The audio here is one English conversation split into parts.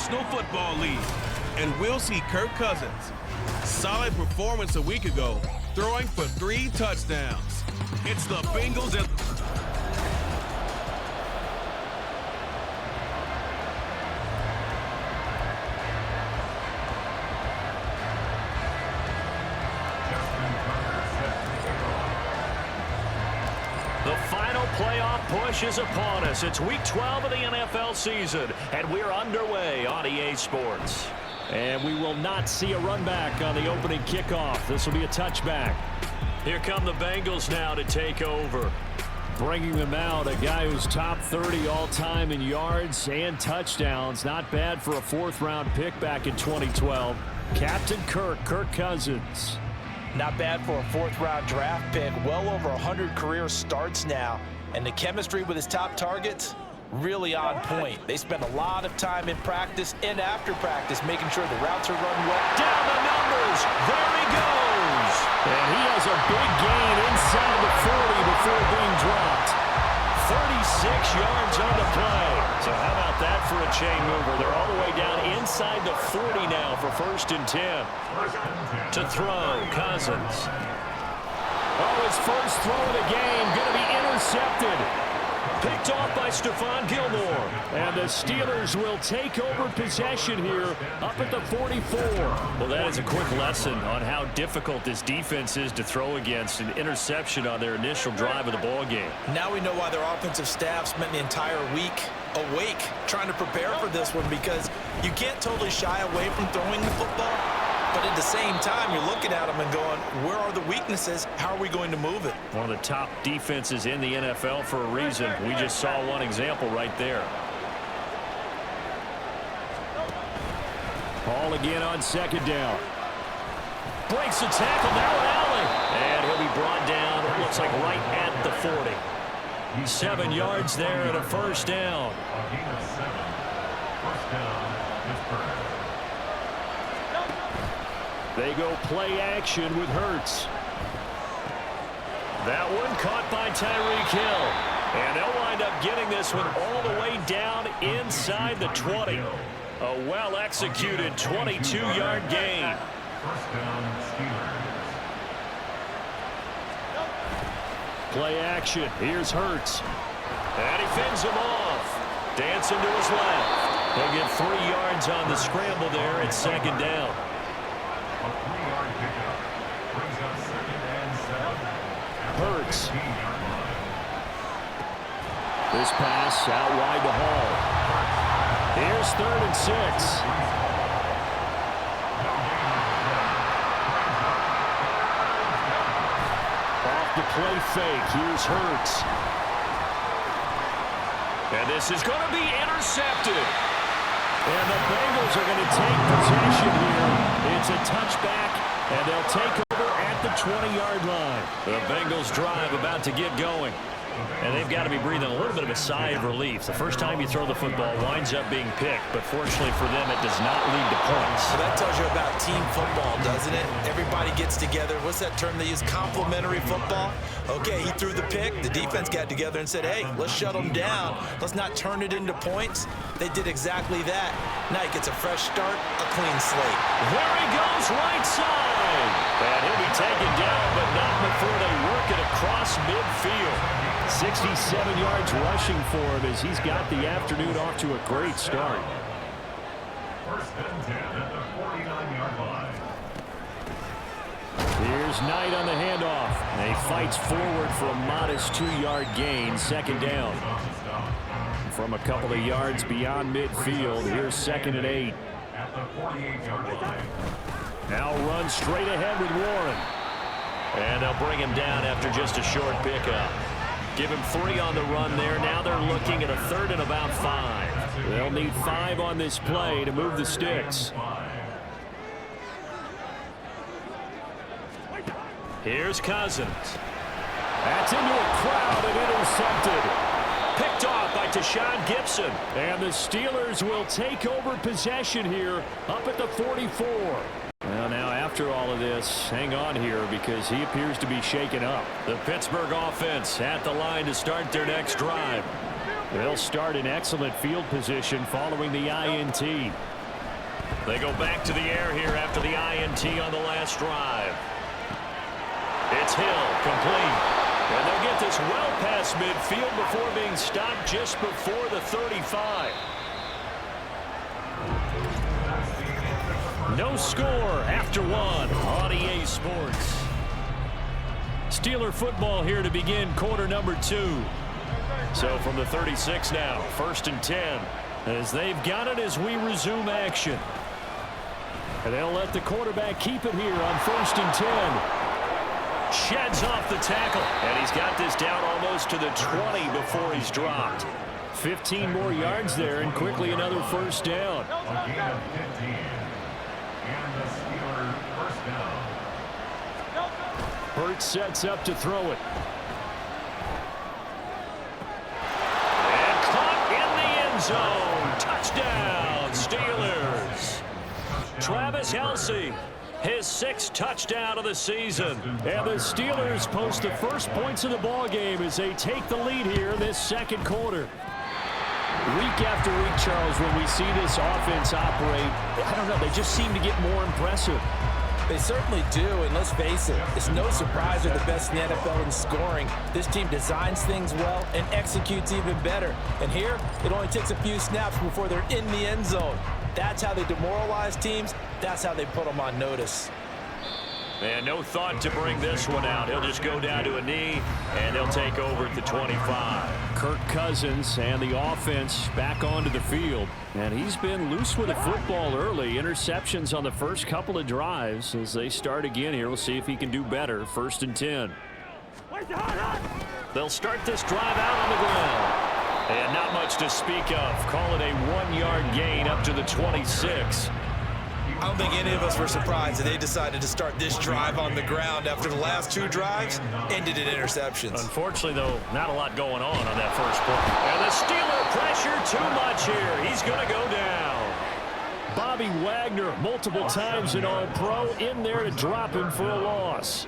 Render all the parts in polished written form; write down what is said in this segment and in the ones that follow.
National Football League. And we'll see Kirk Cousins. Solid performance a week ago, throwing for 3 touchdowns. It's the Bengals and... The final playoff push is upon us. It's week 12 of the NFL season, and we're underway on EA Sports. And we will not see a run back on the opening kickoff. This will be a touchback. Here come the Bengals now to take over. Bringing them out, a guy who's top 30 all-time in yards and touchdowns. Not bad for a 4th-round pick back in 2012. Captain Kirk Cousins. Not bad for a 4th-round draft pick. Well over 100 career starts now. And the chemistry with his top targets, really on point. They spend a lot of time in practice and after practice making sure the routes are run well. Down the numbers. There he goes. And he has a big gain inside the 40 before being dropped. 36 yards on the play. So how about that for a chain mover? They're all the way down inside the 40 now for 1st and 10. To throw, Cousins. Oh, his first throw of the game going to be intercepted. Picked off by Stephon Gilmore. And the Steelers will take over possession here up at the 44. Well, that is a quick lesson on how difficult this defense is to throw against. An interception on their initial drive of the ball game. Now we know why their offensive staff spent the entire week awake trying to prepare for this one, because you can't totally shy away from throwing the football. But at the same time, you're looking at them and going, where are the weaknesses? How are we going to move it? One of the top defenses in the NFL for a reason. We just saw one example right there. Ball again on 2nd down. Breaks the tackle now at Allen. And he'll be brought down, it looks like right at the 40. 7 yards there and a 1st down. They go play action with Hurts. That one caught by Tyreek Hill. And they'll wind up getting this one all the way down inside the 20. A well-executed 22-yard gain. Play action. Here's Hurts. And he fends him off. Dancing to his left. He'll get 3 yards on the scramble there at 2nd down. Hurts. This pass out wide to Hall. Here's 3rd and 6. Off the play fake. Here's Hurts. And this is going to be intercepted. And the Bengals are going to take possession here. It's a touchback, and they'll take over at the 20-yard line. The Bengals drive about to get going. And they've got to be breathing a little bit of a sigh of relief. The first time you throw the football winds up being picked, but fortunately for them, it does not lead to points. So that tells you about team football, doesn't it? Everybody gets together. What's that term they use? Complementary football. Okay, he threw the pick. The defense got together and said, hey, let's shut them down. Let's not turn it into points. They did exactly that. Now he gets a fresh start, a clean slate. There he goes, right side. And he'll be taken down, but not before they work it across midfield. 67 yards rushing for him as he's got the afternoon off to a great start. 1st and 10 at the 49-yard line. Here's Knight on the handoff. And he fights forward for a modest 2-yard gain, 2nd down. From a couple of yards beyond midfield, here's 2nd and 8. At the 48-yard line. Now run straight ahead with Warren. And they'll bring him down after just a short pickup. Give him 3 on the run there. Now they're looking at a 3rd and about 5. They'll need 5 on this play to move the sticks. Here's Cousins. That's into a crowd and intercepted. Picked off by Tashawn Gibson. And the Steelers will take over possession here up at the 44. Well, now after all of this, hang on here because he appears to be shaken up. The Pittsburgh offense at the line to start their next drive. They'll start in excellent field position following the INT. They go back to the air here after the INT on the last drive. It's Hill, complete. And they'll get this well past midfield before being stopped just before the 35. No score after one on EA Sports. Steeler football here to begin quarter number 2. So from the 36 now, 1st and 10, as they've got it as we resume action. And they'll let the quarterback keep it here on 1st and 10. Sheds off the tackle, and he's got this down almost to the 20 before he's dropped. 15 more yards there, and quickly another first down. A gain of 15. And the Steelers first down. Hurts sets up to throw it. And caught in the end zone. Touchdown, Steelers. Travis Kelce, his 6th touchdown of the season. And the Steelers post the first points of the ball game as they take the lead here in this second quarter. Week after week, Charles, when we see this offense operate, I don't know, they just seem to get more impressive. They certainly do, and let's face it, it's no surprise they're the best in the NFL in scoring. This team designs things well and executes even better. And here, it only takes a few snaps before they're in the end zone. That's how they demoralize teams. That's how they put them on notice. And no thought to bring this one out. He'll just go down to a knee, and they'll take over at the 25. Kirk Cousins and the offense back onto the field. And he's been loose with the football early. Interceptions on the first couple of drives. As they start again here, we'll see if he can do better. 1st and 10. They'll start this drive out on the ground. And not much to speak of. Call it a 1-yard gain up to the 26. I don't think any of us were surprised that they decided to start this drive on the ground after the last 2 drives ended in interceptions. Unfortunately, though, not a lot going on that first play. And the Steeler pressure too much here. He's going to go down. Bobby Wagner, multiple times an All-Pro, in there to drop him for a loss.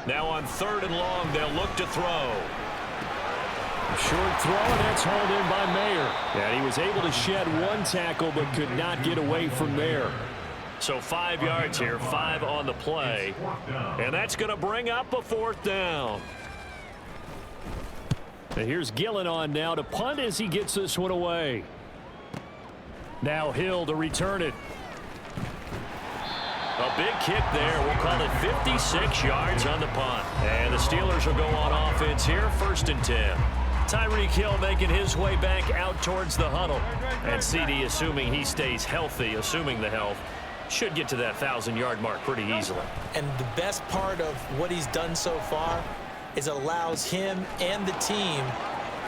Now on 3rd and long, they'll look to throw. Short throw, and that's hauled in by Mayer. And he was able to shed 1 tackle, but could not get away from there. So 5 yards here, 5 on the play. And that's going to bring up a 4th down. And here's Gillen on now to punt as he gets this one away. Now Hill to return it. A big kick there. We'll call it 56 yards on the punt. And the Steelers will go on offense here, 1st and 10. Tyreek Hill making his way back out towards the huddle. And CD, assuming he stays healthy, assuming the health, should get to that 1,000-yard mark pretty easily. And the best part of what he's done so far is it allows him and the team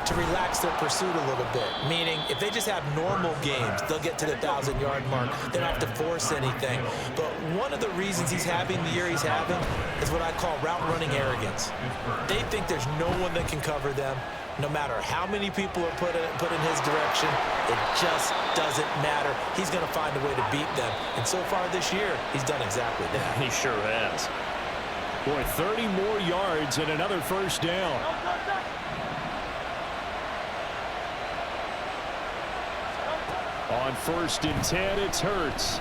to relax their pursuit a little bit. Meaning, if they just have normal games, they'll get to the 1,000-yard mark. They don't have to force anything. But one of the reasons he's having the year he's having is what I call route-running arrogance. They think there's no one that can cover them. No matter how many people are put in his direction, it just doesn't matter. He's going to find a way to beat them. And so far this year, he's done exactly that. He sure has. Boy, 30 more yards and another first down. On 1st and 10, it's Hurts.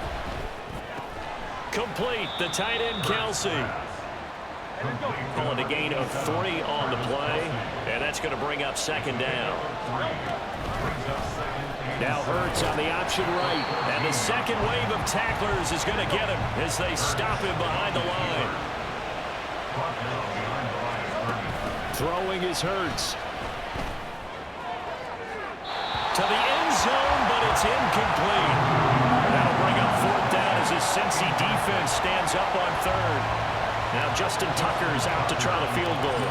Complete, the tight end Kelce. Calling a gain of 3 on the play, and that's going to bring up 2nd down. Now Hurts on the option right. And the second wave of tacklers is going to get him as they stop him behind the line. Throwing is Hurts. To the end zone, but it's incomplete. That'll bring up 4th down as his Cincy defense stands up on 3rd. Now Justin Tucker's out to try the field goal.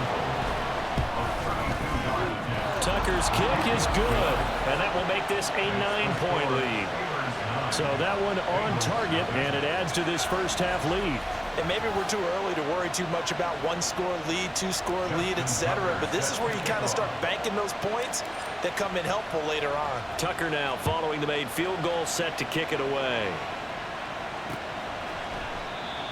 Tucker's kick is good, and that will make this a 9-point lead. So that one on target, and it adds to this first half lead. And maybe we're too early to worry too much about 1-score lead, 2-score lead, etc. But this is where you kind of start banking those points that come in helpful later on. Tucker now following the made field goal, set to kick it away.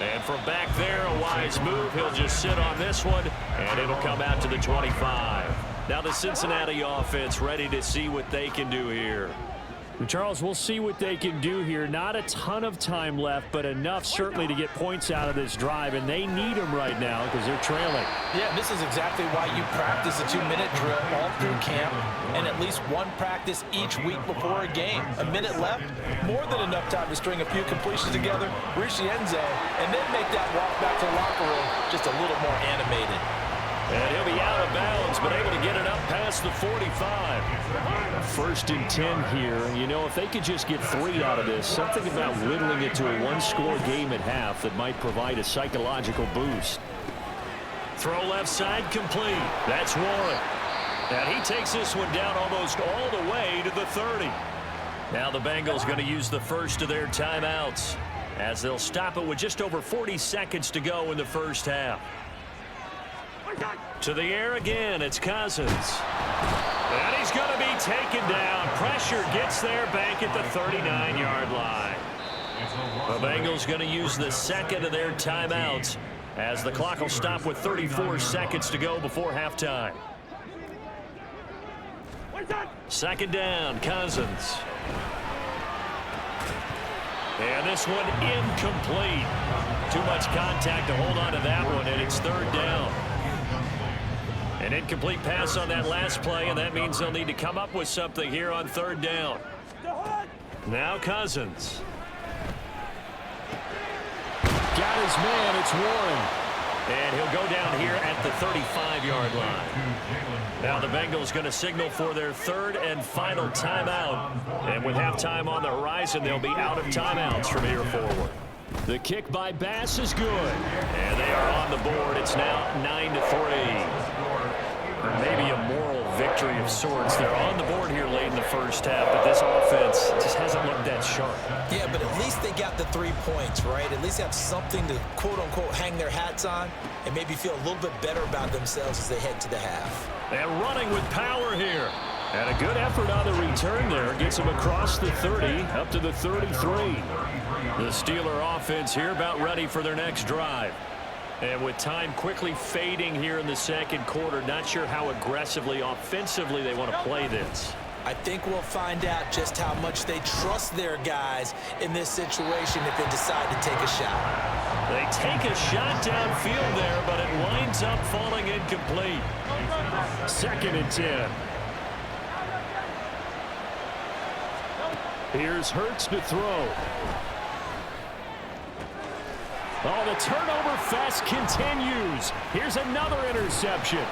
And from back there, a wise move. He'll just sit on this one, and it'll come out to the 25. Now the Cincinnati offense ready to see what they can do here. Charles, we'll see what they can do here. Not a ton of time left, but enough certainly to get points out of this drive, and they need them right now because they're trailing. Yeah, this is exactly why you practice a 2-minute drill all through camp and at least one practice each week before a game. A minute left, more than enough time to string a few completions together, reach the end zone, and then make that walk back to the locker room just a little more animated. And he'll be out of bounds, but able to get it up past the 45. 1st and 10 here. You know, if they could just get 3 out of this, something about whittling it to a 1-score game at half that might provide a psychological boost. Throw left side complete. That's Warren. And he takes this one down almost all the way to the 30. Now the Bengals going to use the first of their timeouts as they'll stop it with just over 40 seconds to go in the first half. To the air again, it's Cousins. And he's going to be taken down. Pressure gets there back at the 39-yard line. The Bengals going to use the second of their timeouts as the clock will stop with 34 seconds to go before halftime. 2nd down, Cousins. And this one incomplete. Too much contact to hold on to that one, and it's 3rd down. An incomplete pass on that last play, and that means they'll need to come up with something here on 3rd down. Now Cousins. Got his man, it's Warren. And he'll go down here at the 35-yard line. Now the Bengals going to signal for their 3rd and final timeout. And with halftime on the horizon, they'll be out of timeouts from here forward. The kick by Bass is good. And they are on the board. It's now 9-3. Maybe a moral victory of sorts. They're on the board here late in the first half, but this offense just hasn't looked that sharp. Yeah, but at least they got the 3 points, right? At least have something to, quote-unquote, hang their hats on and maybe feel a little bit better about themselves as they head to the half. And running with power here. And a good effort on the return there. Gets him across the 30, up to the 33. The Steeler offense here about ready for their next drive. And with time quickly fading here in the 2nd quarter, not sure how aggressively, offensively they want to play this. I think we'll find out just how much they trust their guys in this situation if they decide to take a shot. They take a shot downfield there, but it winds up falling incomplete. 2nd and 10. Here's Hurts to throw. Oh, the turnover fest continues. Here's another interception.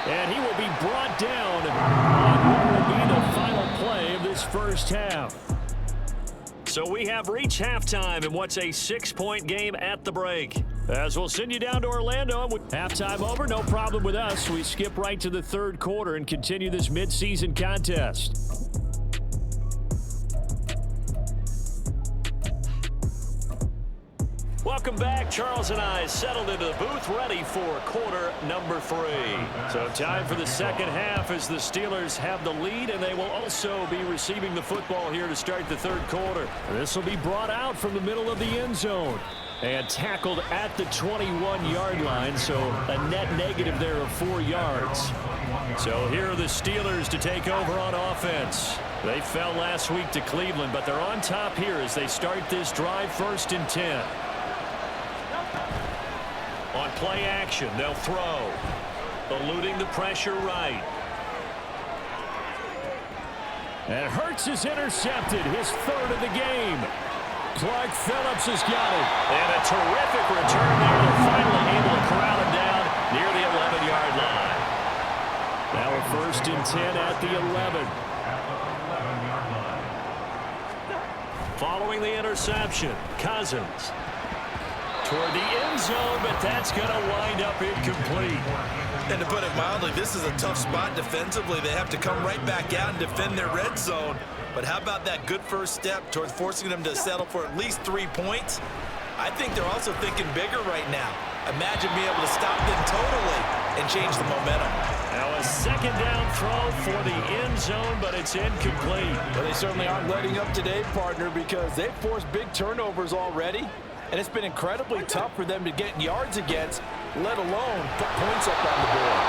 And he will be brought down on what will be the final play of this first half. So we have reached halftime in what's a 6-point game at the break. As we'll send you down to Orlando. Halftime over, no problem with us. We skip right to the 3rd quarter and continue this midseason contest. Welcome back. Charles and I settled into the booth ready for quarter number 3. So time for the 2nd half as the Steelers have the lead, and they will also be receiving the football here to start the 3rd quarter. This will be brought out from the middle of the end zone and tackled at the 21-yard line, so a net negative there of 4 yards. So here are the Steelers to take over on offense. They fell last week to Cleveland, but they're on top here as they start this drive 1st and 10. On play action, they'll throw. Eluding the pressure right. And Hurts is intercepted, his 3rd of the game. Clark Phillips has got it. And a terrific return there. They're finally able to corral him down near the 11-yard line. Now a 1st and 10 at the 11. Following the interception, Cousins. Toward the end zone, but that's going to wind up incomplete. And to put it mildly, this is a tough spot defensively. They have to come right back out and defend their red zone. But how about that good first step towards forcing them to settle for at least 3 points? I think they're also thinking bigger right now. Imagine being able to stop them totally and change the momentum. Now a 2nd down throw for the end zone, but it's incomplete. Well, they certainly aren't letting up today, partner, because they've forced big turnovers already. And it's been incredibly tough for them to get yards against, let alone put points up on the board.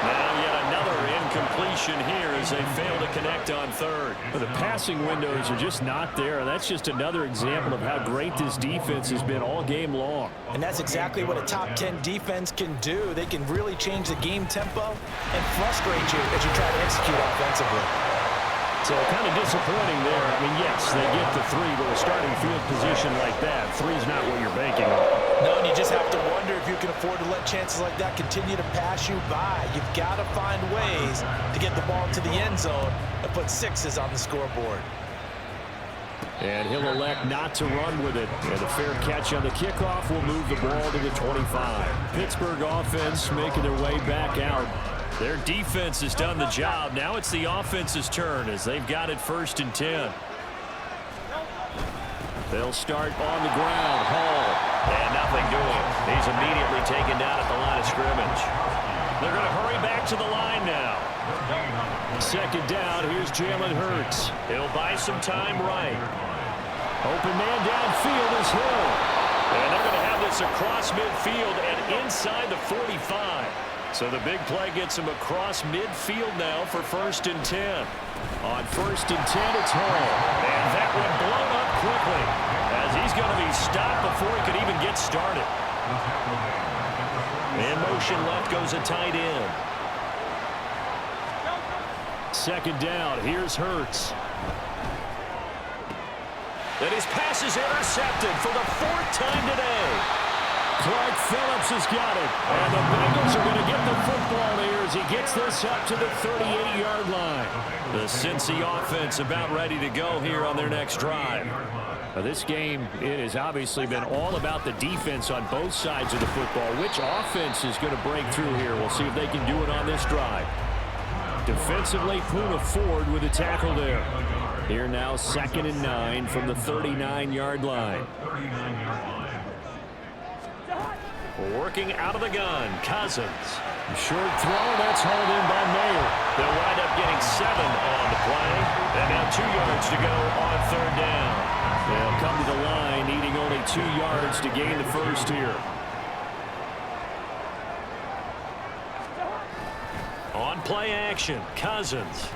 Now yet another incompletion here as they fail to connect on third. But the passing windows are just not there. And that's just another example of how great this defense has been all game long. And that's exactly what a top 10 defense can do. They can really change the game tempo and frustrate you as you try to execute offensively. So kind of disappointing there. I mean, yes, they get the three, but a starting field position like that, three's not what you're banking on. No, and you just have to wonder if you can afford to let chances like that continue to pass you by. You've got to find ways to get the ball to the end zone and put sixes on the scoreboard. And he'll elect not to run with it. And a fair catch on the kickoff will move the ball to the 25. Pittsburgh offense making their way back out. Their defense has done the job. Now it's the offense's turn as they've got it 1st and 10. They'll start on the ground. Hall. And nothing doing. He's immediately taken down at the line of scrimmage. They're going to hurry back to the line now. 2nd down. Here's Jalen Hurts. He'll buy some time right. Open man downfield is Hill. And they're going to have this across midfield and inside the 45. So the big play gets him across midfield now for 1st and 10. On 1st and 10, it's Hall. And that one blown up quickly as he's going to be stopped before he could even get started. In motion left goes a tight end. 2nd down. Here's Hurts. And his pass is intercepted for the 4th time today. Clark Phillips has got it. And the Bengals are going to get the football here as he gets this up to the 38-yard line. The Cincy offense about ready to go here on their next drive. Now this game, it has obviously been all about the defense on both sides of the football. Which offense is going to break through here? We'll see if they can do it on this drive. Defensively, Poona Ford with a tackle there. Here now 2nd and 9 from the 39-yard line. Working out of the gun, Cousins. Short throw, that's hauled in by Mayer. They'll wind up getting 7 on the play. And now 2 yards to go on 3rd down. They'll come to the line, needing only 2 yards to gain the first here. On play action, Cousins.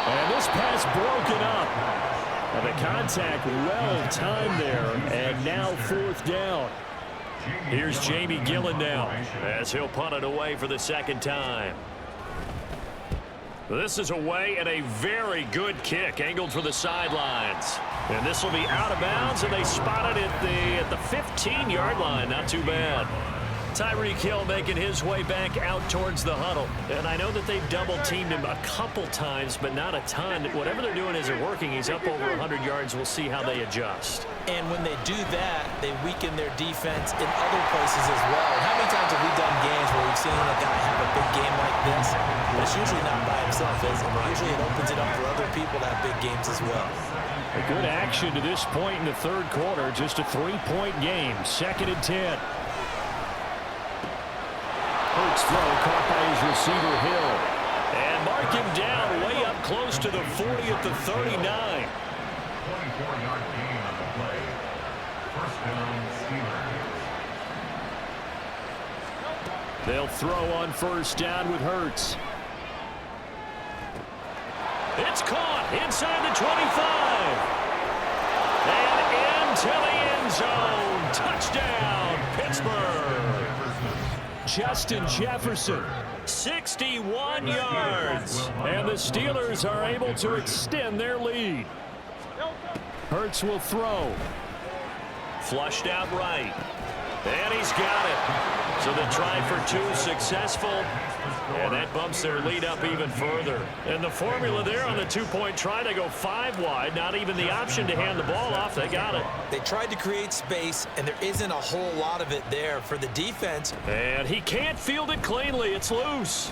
And this pass broken up. And the contact well timed there, and now 4th down. Here's Jamie Gillen now as he'll punt it away for the 2nd time. This is away and a very good kick angled for the sidelines. And this will be out of bounds, and they spot it at the 15-yard line. Not too bad. Tyreek Hill making his way back out towards the huddle. And I know that they've double-teamed him a couple times, but not a ton. Whatever they're doing isn't working. He's up over 100 yards. We'll see how they adjust. And when they do that, they weaken their defense in other places as well. And how many times have we done games where we've seen a guy have a big game like this? But it's usually not by himself, is it? Usually it opens it up for other people to have big games as well. A good action to this point in the 3rd quarter. Just a 3-point game. 2nd and 10. Hurts throw caught by his receiver Hill. And mark him down way up close to the 40 at the 39. 24-yard gain on the play. 1st down, Steelers. They'll throw on 1st down with Hurts. It's caught inside the 25. And into the end zone. Touchdown, Pittsburgh. Justin Jefferson. 61 yards. And the Steelers are able to extend their lead. Hurts will throw. Flushed out right. And he's got it. So the try for 2 successful. And that bumps their lead up even further. And the formula there on the 2-point try to go 5 wide. Not even the option to hand the ball off. They got it. They tried to create space, and there isn't a whole lot of it there for the defense. And he can't field it cleanly. It's loose.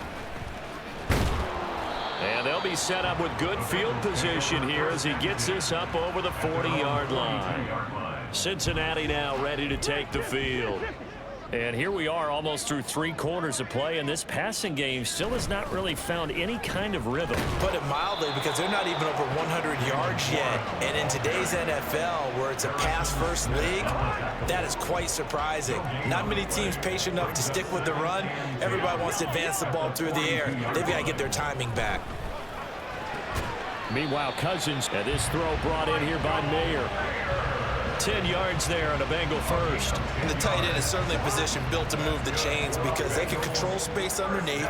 And they'll be set up with good field position here as he gets this up over the 40-yard line. Cincinnati now ready to take the field. And here we are almost through 3 quarters of play, and this passing game still has not really found any kind of rhythm. Put it mildly, because they're not even over 100 yards yet. And in today's NFL, where it's a pass-first league, that is quite surprising. Not many teams patient enough to stick with the run. Everybody wants to advance the ball through the air. They've got to get their timing back. Meanwhile, Cousins, and this throw brought in here by Mayer. 10 yards there on a Bengal first. And the tight end is certainly a position built to move the chains because they can control space underneath.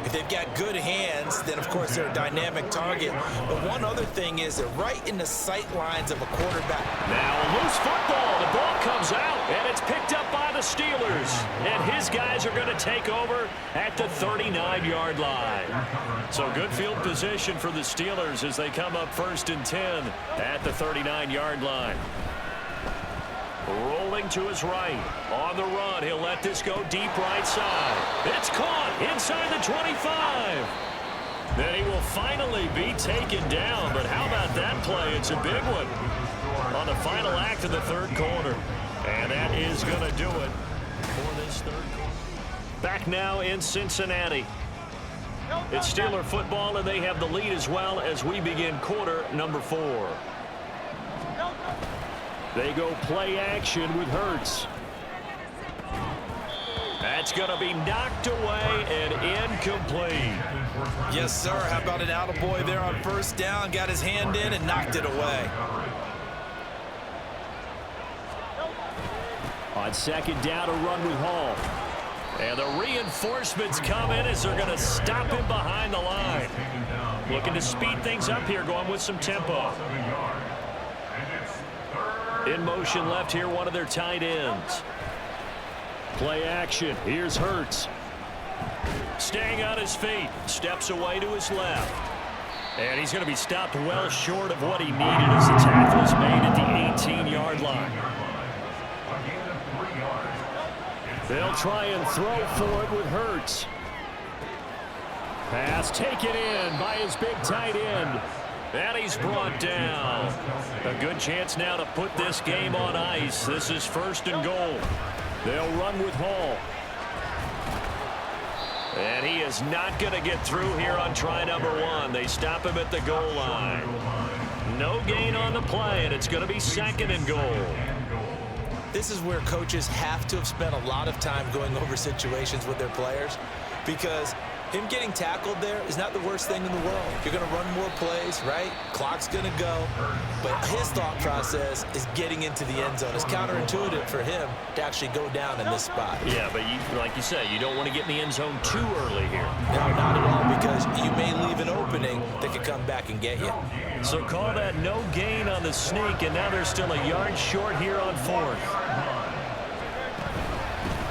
If they've got good hands, then of course they're a dynamic target. But one other thing is they're right in the sight lines of a quarterback. Now a loose football. The ball comes out, and it's picked up by the Steelers. And his guys are going to take over at the 39-yard line. So good field position for the Steelers as they come up 1st and 10 at the 39-yard line. Rolling to his right. On the run, he'll let this go deep right side. It's caught inside the 25. Then he will finally be taken down. But how about that play? It's a big one on the final act of the 3rd quarter. And that is going to do it for this 3rd quarter. Back now in Cincinnati. It's Steeler football, and they have the lead as well as we begin quarter number 4. They go play action with Hurts. That's going to be knocked away and incomplete. Yes, sir. How about an attaboy there on 1st down? Got his hand in and knocked it away. On 2nd down, a run with Hall. And the reinforcements come in as they're going to stop him behind the line. Looking to speed things up here, going with some tempo. In motion left here, one of their tight ends. Play action. Here's Hurts. Staying on his feet. Steps away to his left. And he's going to be stopped well short of what he needed as the tackle is made at the 18-yard line. They'll try and throw for it with Hurts. Pass taken in by his big tight end. And he's brought down. A good chance now to put this game on ice. This is 1st and goal. They'll run with Hall. And he is not going to get through here on try number 1. They stop him at the goal line. No gain on the play, and it's going to be 2nd and goal. This is where coaches have to have spent a lot of time going over situations with their players, because him getting tackled there is not the worst thing in the world. You're going to run more plays, right? Clock's going to go. But his thought process is getting into the end zone. It's counterintuitive for him to actually go down in this spot. Yeah, but like you say, you don't want to get in the end zone too early here. No, not at all, because you may leave an opening that could come back and get you. So call that no gain on the sneak, and now they're still a yard short here on 4th.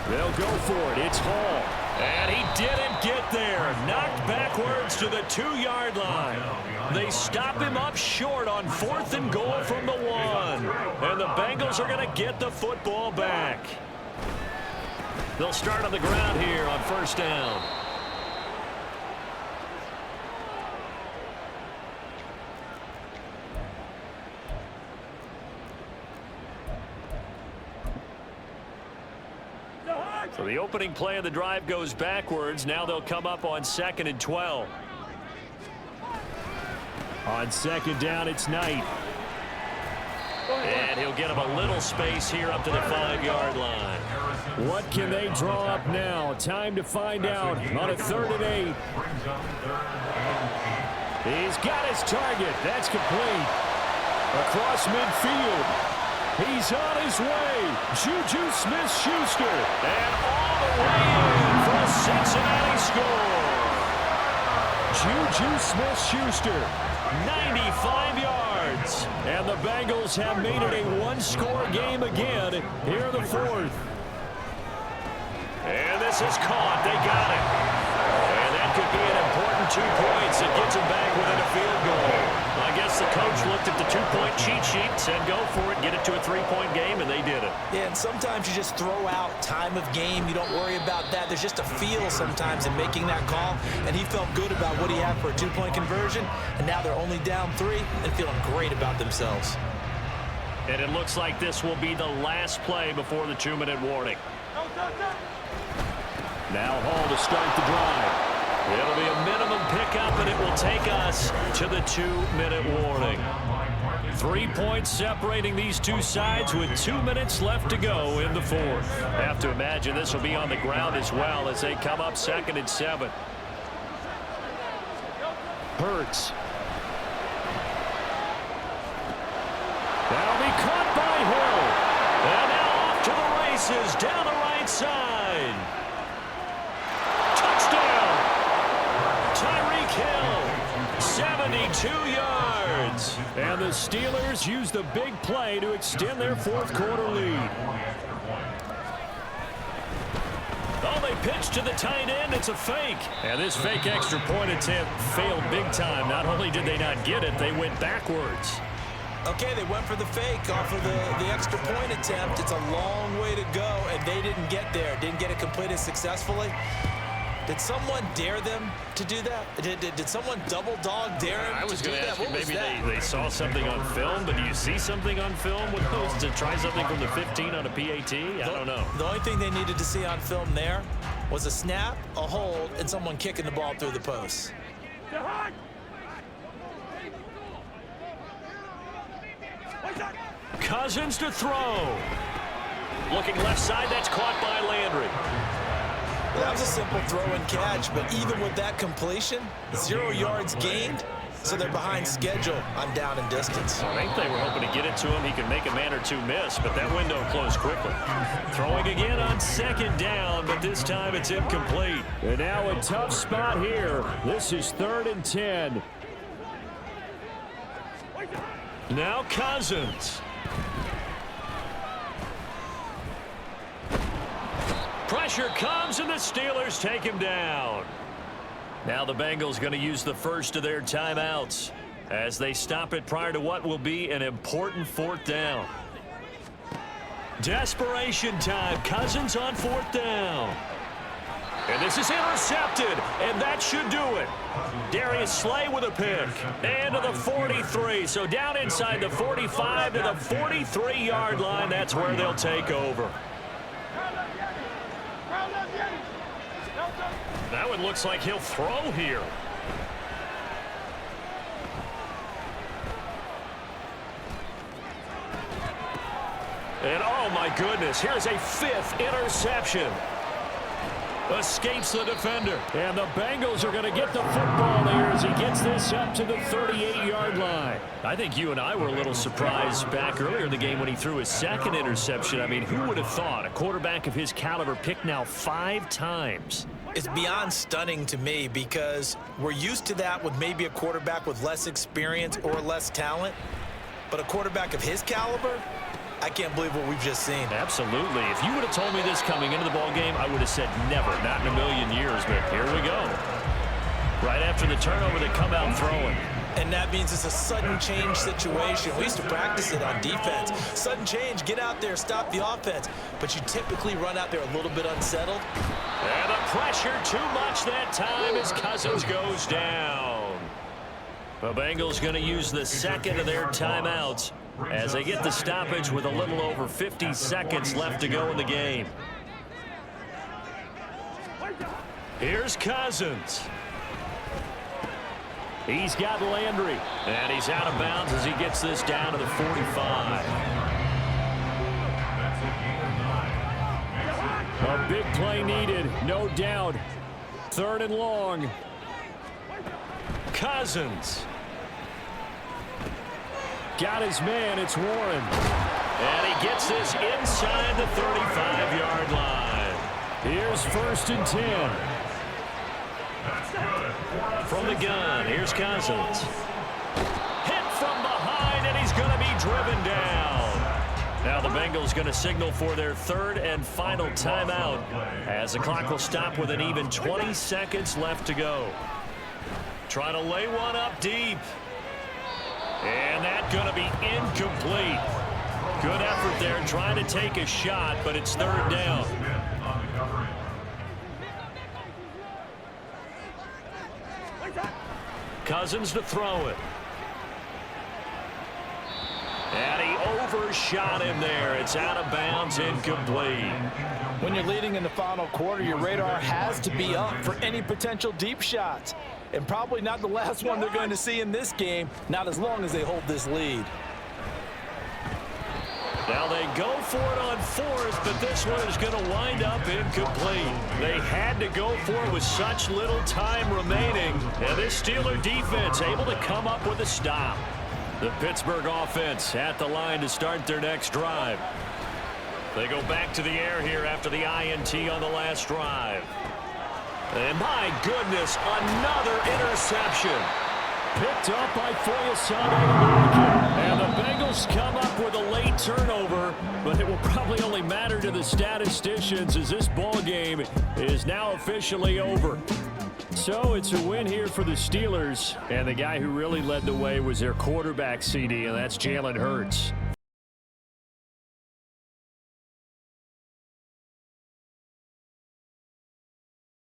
They'll go for it. It's Hall. And he didn't get there. Knocked backwards to the 2-yard line. They stop him up short on 4th and goal from the 1. And the Bengals are going to get the football back. They'll start on the ground here on 1st down. So the opening play of the drive goes backwards. Now they'll come up on 2nd and 12. On 2nd down, it's Knight. And he'll get him a little space here up to the 5-yard line. What can they draw up now? Time to find out on a 3rd and 8. He's got his target. That's complete. Across midfield. He's on his way. Juju Smith-Schuster. And all the way in for a Cincinnati score. Juju Smith-Schuster. 95 yards. And the Bengals have made it a 1-score game again here in the 4th. And this is caught. They got it. And that could be an important 2 points that gets them back within a field goal. I guess the coach looked at the 2-point cheat sheet, said go for it, get it to a 3-point game, and they did it. Yeah, and sometimes you just throw out time of game. You don't worry about that. There's just a feel sometimes in making that call, and he felt good about what he had for a 2-point conversion, and now they're only down 3 and feeling great about themselves. And it looks like this will be the last play before the 2-minute warning. Now Hall to start the drive. It'll be a minimum pickup, and it will take us to the 2-minute warning. 3 points separating these two sides with 2 minutes left to go in the fourth. Have to imagine this will be on the ground as well as they come up 2nd and 7. Hurts. That'll be caught by Hill. And now off to the races down the right side. Touchdown. Tyreek Hill. 72 yards. And the Steelers use the big play to extend their fourth quarter lead. Oh, they pitch to the tight end. It's a fake. And this fake extra point attempt failed big time. Not only did they not get it, they went backwards. Okay, they went for the fake off of the extra point attempt. It's a long way to go, and they didn't get there. Didn't get it completed successfully. Did someone dare them to do that? Did someone double dog dare them to do that? I was going to ask you, maybe they they saw something on film, but do you see something on film with those to try something from the 15 on a PAT? I don't know. The only thing they needed to see on film there was a snap, a hold, and someone kicking the ball through the post. Cousins to throw. Looking left side, that's caught by Landry. Well, that was a simple throw and catch, but even with that completion, 0 yards gained, so they're behind schedule on down and distance. I think they were hoping to get it to him. He could make a man or two miss, but that window closed quickly. Throwing again on 2nd down, but this time it's incomplete. And now a tough spot here. This is 3rd and 10. Now Cousins. Pressure comes, and the Steelers take him down. Now the Bengals going to use the first of their timeouts as they stop it prior to what will be an important 4th down. Desperation time. Cousins on 4th down. And this is intercepted, and that should do it. Darius Slay with a pick. And to the 43. So down inside the 45 to the 43-yard line. That's where they'll take over. That one looks like he'll throw here. And oh my goodness, here's a 5th interception. Escapes the defender. And the Bengals are going to get the football there as he gets this up to the 38-yard line. I think you and I were a little surprised back earlier in the game when he threw his 2nd interception. I mean, who would have thought a quarterback of his caliber picked now 5 times? It's beyond stunning to me because we're used to that with maybe a quarterback with less experience or less talent. But a quarterback of his caliber, I can't believe what we've just seen. Absolutely. If you would have told me this coming into the ball game, I would have said never, not in a million years. But here we go. Right after the turnover, they come out throwing. And that means it's a sudden change situation. We used to practice it on defense. Sudden change, get out there, stop the offense. But you typically run out there a little bit unsettled. And the pressure too much that time as Cousins goes down. The Bengals going to use the 2nd of their timeouts as they get the stoppage with a little over 50 seconds left to go in the game. Here's Cousins. He's got Landry. And he's out of bounds as he gets this down to the 45. A big play needed, no doubt. 3rd and long. Cousins. Got his man, it's Warren. And he gets this inside the 35-yard line. Here's 1st and 10. From the gun, here's Cousins. Hit from behind, and he's going to be driven down. Now the Bengals going to signal for their 3rd and final timeout as the clock will stop with an even 20 seconds left to go. Trying to lay one up deep. And that's going to be incomplete. Good effort there trying to take a shot, but it's 3rd down. Cousins to throw it. And he overshot him there. It's out of bounds, incomplete. When you're leading in the final quarter, your radar has to be up for any potential deep shots. And probably not the last one they're going to see in this game, not as long as they hold this lead. Now they go for it on fourth, but this one is going to wind up incomplete. They had to go for it with such little time remaining. And this Steeler defense able to come up with a stop. The Pittsburgh offense at the line to start their next drive. They go back to the air here after the INT on the last drive. And my goodness, another interception. Picked up by Foyesade. And the Bengals come up with a late turnover, but it will probably only matter to the statisticians as this ball game is now officially over. So it's a win here for the Steelers, and the guy who really led the way was their quarterback, CD, and that's Jalen Hurts.